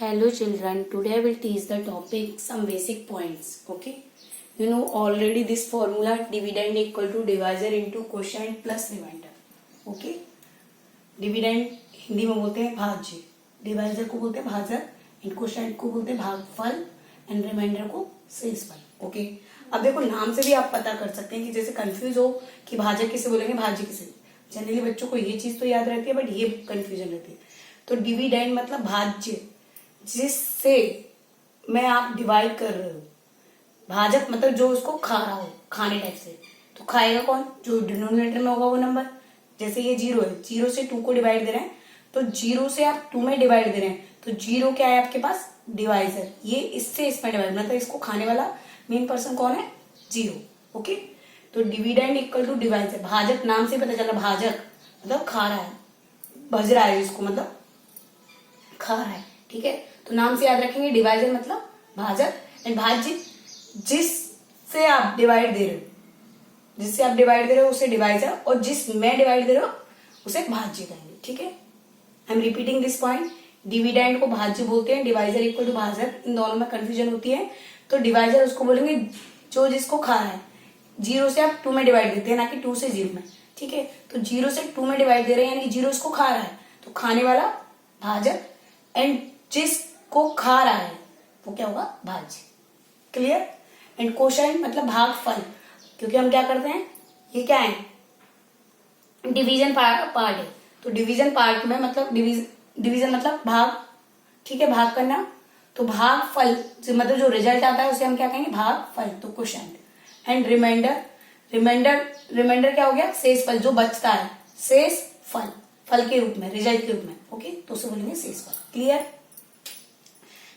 Hello children, today I will teach the topic some basic points. Okay, you know already this formula dividend equal to divisor into quotient plus remainder. Okay, dividend Hindi में बोलते हैं भाज्य, divisor को बोलते हैं भाजक, and quotient को बोलते हैं भागफल, एंड रिमाइंडर को शेषफल. ओके, अब देखो नाम से भी आप पता कर सकते हैं कि जैसे कंफ्यूज हो कि भाजक किसे बोलेंगे भाज्य किसे. जनरली बच्चों को ये चीज तो याद रहती है बट ये कंफ्यूजन रहती है. तो डिविडेंड मतलब भाज्य जिससे मैं आप डिवाइड कर रहे हो. भाजक मतलब जो उसको खा रहा हो, खाने टाइप से. तो खाएगा कौन? जो डिनोमिनेटर में होगा वो नंबर. जैसे ये 0 है, 0 से 2 को डिवाइड दे रहे हैं, तो 0 से आप 2 में डिवाइड दे रहे हैं, तो 0 क्या है आपके पास? डिवाइजर. ये इससे इसमें डिवाइड मतलब इसको खाने वाला मेन पर्सन कौन है? 0. ओके, तो डिविडेंड इक्वल टू डिवाइजर. भाजक नाम से पता चला, भाजक मतलब खा रहा है, भज रहा है इसको, मतलब खा रहा है. ठीक है, तो नाम से याद रखेंगे. डिवाइजर मतलब भाजक, एंड भाज्य जिससे आप डिवाइड दे रहे हो, जिससे आप डिवाइड दे रहे हो उसे डिवाइजर, और जिस में डिवाइड दे रहे हो उसे भाज्य कहेंगे. ठीक है, I am repeating this point. Dividend को भाज्य बोलते हैं, डिवाइजर इक्वल टू भाजक. इन दोनों में कंफ्यूजन होती है, तो डिवाइजर उसको बोलेंगे जो जिसको खा रहा है. 0 से आप 2 में डिवाइड देते हैं, ना कि 2 से 0 में. ठीक है, तो 0 से 2 में डिवाइड दे रहे हैं, यानी कि 0 उसको खा रहा है, तो खाने वाला भाजक, एंड जिसको खा रहा है वो क्या होगा? भाज्य. क्लियर? एंड क्वोशिएंट मतलब भागफल, क्योंकि हम क्या करते हैं, ये क्या है? डिवीजन पार्ट है. तो डिवीजन पार्ट में मतलब डिवीजन मतलब भाग. ठीक है, भाग करना. तो भागफल मतलब जो रिजल्ट आता है उसे हम क्या कहेंगे? भागफल. तो क्वोशिएंट. एंड रिमाइंडर क्या हो गया? शेषफल, जो बचता है. शेषफल, फल के रूप में, रिजल्ट के रूप में. ओके, तो उसे बोलेंगे शेषफल. क्लियर?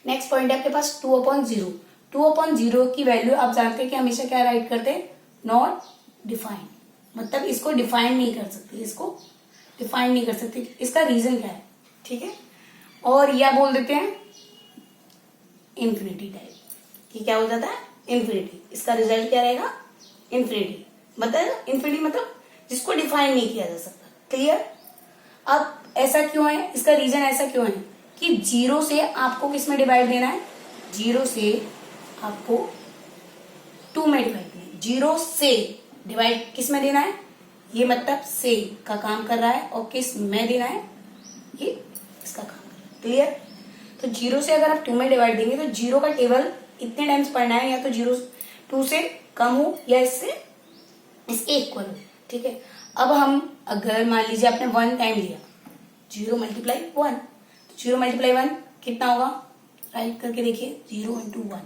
नेक्स्ट पॉइंट है आपके पास 2/0. 2/0 की वैल्यू आप जानते हैं कि हमेशा क्या राइट करते हैं? Not defined. मतलब इसको डिफाइन नहीं कर सकते, इसको डिफाइन नहीं कर सकते. इसका रीजन क्या है? ठीक है, और या बोल देते हैं इंफिनिटी टाइप. कि क्या हो जाता है? इंफिनिटी. इसका रिजल्ट क्या रहेगा? इंफिनिटी. मतलब इंफिनिटी मतलब जिसको डिफाइन नहीं किया जा सकता. क्लियर? अब ऐसा क्यों है? इसका रीजन ऐसा क्यों है कि 0 से आपको किस में डिवाइड देना है? 0 से आपको 2 में डिवाइड देना है. 0 से डिवाइड किस में देना है? ये मतलब से का काम कर रहा है, और किस में देना है? ये इसका काम कर रहा है. क्लियर? तो 0 से अगर आप 2 में डिवाइड देंगे तो 0 का टेबल इतने टाइम्स पढ़ना है, या तो 2 से कम हो या इसके इक्वल हो. ठीक है, अब हम अगर मान लीजिए आपने 1 टाइम लिया, 0 मल्टीप्लाई 1, तो 0 मल्टीप्लाई 1 कितना होगा? राइट करके देखिए, 0 इंटू 1.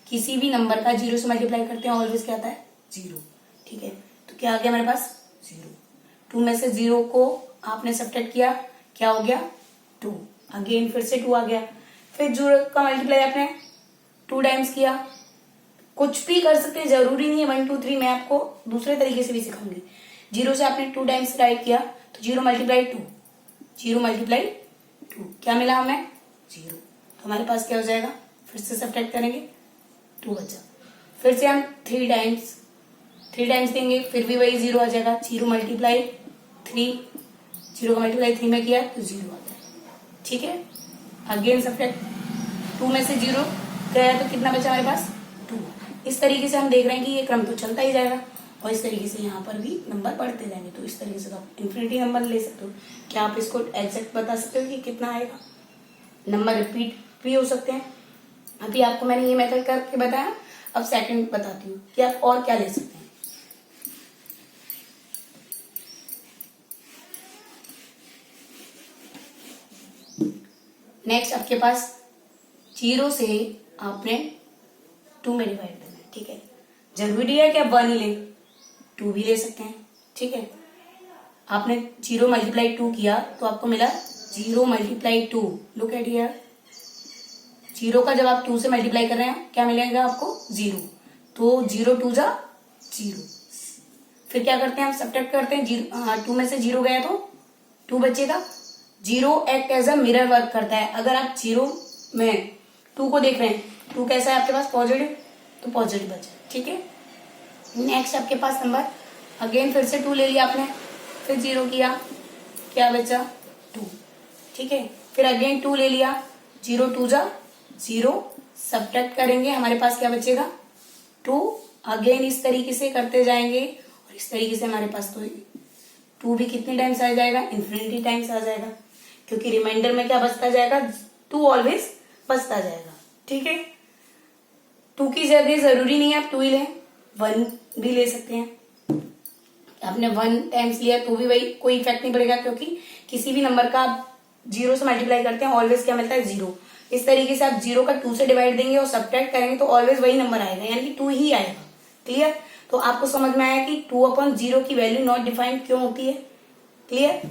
किसी भी नंबर का 0 से मल्टीप्लाई करते हैं ऑलवेज क्या आता है? 0. ठीक है, तो क्या आ गया मेरे पास? 0. 2 में से 0 को आपने सब्ट्रैक्ट किया, क्या हो गया? 2. अगेन फिर से 2 आ गया. फिर 0 का मल्टीप्लाई आपने 2 टाइम्स किया. कुछ भी कर सकते हैं, जरूरी नहीं है 1 2 3. मैं आपको दूसरे तरीके से भी सिखाऊंगी. 0 से आपने 2 टाइम्स राइट किया, तो 0 मल्टीप्लाई 2, 0 मल्टीप्लाई 2, क्या मिला हमें? 0. तो हमारे पास क्या हो जाएगा? फिर से सब्ट्रैक्ट करेंगे, 2 बचा. फिर से हम 3 टाइम्स देंगे, फिर भी वही 0 आ जाएगा. 0 मल्टीप्लाई 3, 0 का मल्टीप्लाई 3 में किया तो 0 आ जाएगा. ठीक है, अगेन सब्ट्रैक्ट. 2 में से 0 गया तो कितना बचा हमारे पास? 2. इस तरीके से हम देख रहे हैं कि ये क्रम तो चलता ही जाएगा, और इस तरीके से यहाँ पर भी नंबर बढ़ते जाएंगे. तो इस तरीके से आप इन्फिनिटी नंबर ले सकते हो. क्या आप इसको एग्जैक्ट बता सकते हो कि कितना आएगा? नंबर रिपीट भी हो सकते हैं. अभी आपको मैंने ये मेथड करके बताया, अब सेकंड बताती हूँ कि आप और क्या ले सकते हैं. नेक्स्ट आपके पास 0 से आपने 2 में डिवाइड करना है. ठीक है, जरूरी है कि आप 1 ही लें, 2 भी ले सकते हैं. ठीक है, आपने 0 मल्टीप्लाई 2 किया तो आपको मिला 0 मल्टीप्लाई 2. लुक एट हियर, 0 का जब आप 2 से मल्टीप्लाई कर रहे हैं क्या मिलेगा आपको? 0. तो 0 2 जा 0. फिर क्या करते हैं हम? सब्ट्रैक्ट करते हैं. 2 में से 0 गया तो 2 बचेगा. 0 act as a mirror work करता है. अगर आप 0 में 2 को देख रहे हैं, 2 कैसा है आपके पास? पॉजिटिव, तो पॉजिटिव बचा. ठीक है, नेक्स्ट आपके पास नंबर, अगेन फिर से 2 ले लिया आपने, फिर 0 किया, क्या बचा? 2. ठीक है, फिर अगेन 2 ले लिया, 0 2 जा 0, सब्ट्रैक्ट करेंगे हमारे पास क्या बचेगा 2। अगेन इस तरीके से करते जाएंगे और इस तरीके से हमारे पास तो 2 भी कितने टाइम्स आ जाएगा, इन्फिनिटी टाइम्स आ जाएगा, क्योंकि रिमाइंडर में क्या बचता जाएगा 2 ऑलवेज बचता जाएगा। ठीक है, 2 की जगह जरूरी नहीं है आप 2 ही लें, 1 भी ले सकते हैं। आपने 1 टाइम्स लिया तो भी वही, कोई इफेक्ट नहीं पड़ेगा, क्योंकि किसी भी नंबर का आप 0 से मल्टीप्लाई करते हैं ऑलवेज क्या मिलता है 0। इस तरीके से आप 0 का 2 से डिवाइड देंगे और सब्ट्रैक्ट करेंगे तो ऑलवेज वही नंबर आएगा, यानी कि 2 ही आएगा। क्लियर? तो आपको समझ में आया कि 2/0 की वैल्यू नॉट डिफाइंड क्यों होती है। क्लियर?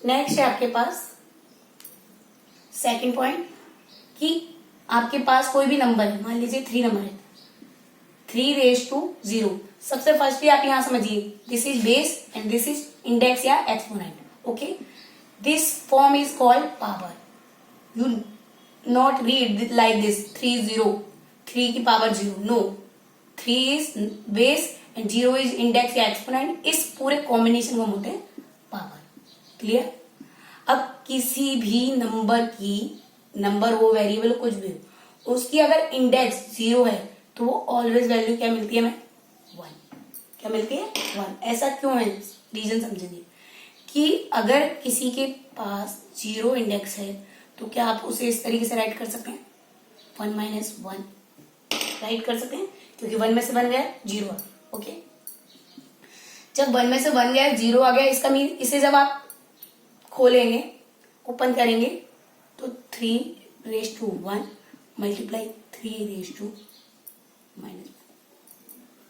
नेक्स्ट है आपके पास सेकंड पॉइंट कि आपके पास कोई भी नंबर है, मान लीजिए 3 नंबर है, 3⁻0। सबसे फर्स्टली आप यहां समझिए, this is base and this is index या exponent. Okay, this form is called power. You not read like this 3 की power 0, no, 3 is base and 0 is index या एक्सपोनेंट। इस पूरे कॉम्बिनेशन को बोलते हैं पावर। क्लियर? अब किसी भी नंबर हो, वेरिएबल कुछ भी हो, उसकी अगर इंडेक्स 0 है तो वो ऑलवेज वैल्यू क्या मिलती है हमें 1। क्या मिलती है 1। ऐसा क्यों है, रीजन समझेंगे कि अगर किसी के पास 0 इंडेक्स है तो क्या आप उसे इस तरीके से राइट कर सकते हैं 1 - 1 राइट कर सकते हैं, क्योंकि 1 में से 1 गया 0 आ गया। ओके, जब 1 में से 1 गया 0 आ गया, इसका मीन इसे जब आप खोलेंगे, ओपन करेंगे तो 3⁻1 मल्टीप्लाई 3⁻⁻1,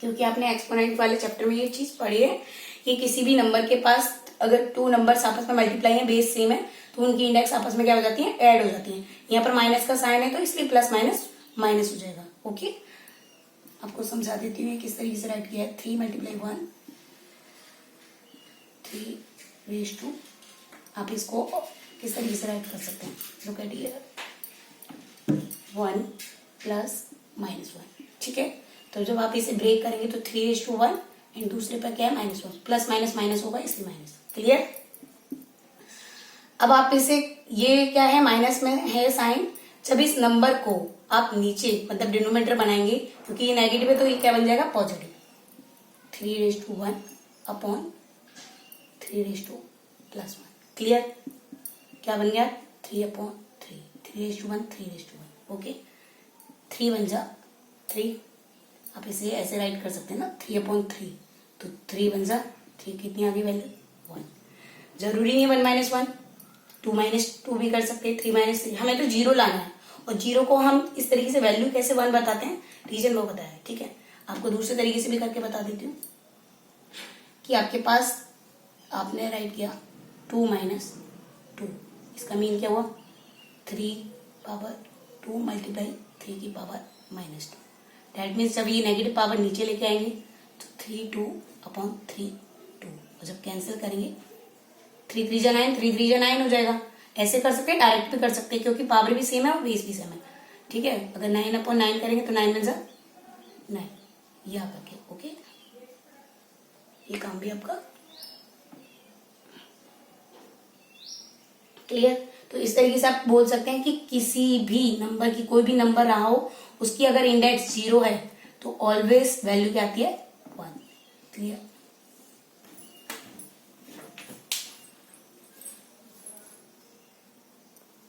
क्योंकि आपने एक्सपोनेंट वाले चैप्टर में ये चीज पढ़ी है कि किसी भी नंबर के पास अगर 2 नंबर्स आपस में मल्टीप्लाई है, बेस सेम है, तो उनकी इंडेक्स आपस में क्या हो जाती है, ऐड हो जाती है। यहाँ पर माइनस का साइन है तो इसलिए प्लस माइनस माइनस हो जाएगा। ओके, आपको समझा देती हूँ किस तरीके से राइट किया है। 3 × 1 3⁻2, आप इसको किस तरीके से राइट कर सकते हैं, लुक एट हियर 1 + -1। ठीक है, तो जब आप इसे ब्रेक करेंगे तो 3:1 एंड दूसरे पर क्या है -1, प्लस माइनस माइनस होगा इसलिए माइनस। क्लियर? अब आप इसे, ये क्या है माइनस में है साइन, जब इस नंबर को आप नीचे मतलब डिनोमिनेटर बनाएंगे, क्योंकि ये नेगेटिव है तो ये क्या बन जाएगा पॉजिटिव, 3:1 अपॉन 3:+1। क्लियर? क्या बन गया 3/3, 3:1 3:1। ओके, 3 बन जा 3, आप इसे ऐसे राइट कर सकते हैं ना 3/3, तो 3 बन जा 3, कितनी आ गई वैल्यू 1। जरूरी नहीं 1 - 1, 2 - 2 भी कर सकते हैं, 3 - 3, हमें तो 0 लाना है। और 0 को हम इस तरीके से वैल्यू कैसे 1 बताते हैं, रीजन वो बताया है। ठीक है, आपको दूसरे तरीके से भी करके बता देती हूँ कि आपके पास आपने राइट किया 2 - 2, इसका मीन क्या हुआ 3/2 मल्टीप्लाई 3 की पावर -2। दैट मीन्स जब ये नेगेटिव पावर नीचे लेके आएंगे तो 3/2 और जब कैंसिल करेंगे 3 3 जा 9, 3 3 जा 9 हो जाएगा। ऐसे कर सकते हैं, डायरेक्ट भी कर सकते हैं, क्योंकि पावर भी सेम है और बेस भी सेम है। ठीक है, अगर 9/9 करेंगे तो 9 बन जा 9, ये करके। ओके, ये काम भी आपका क्लियर। तो इस तरीके से आप बोल सकते हैं कि किसी भी नंबर की, कोई भी नंबर रहा हो, उसकी अगर इंडेक्स 0 है तो ऑलवेज वैल्यू क्या आती है 1। क्लियर?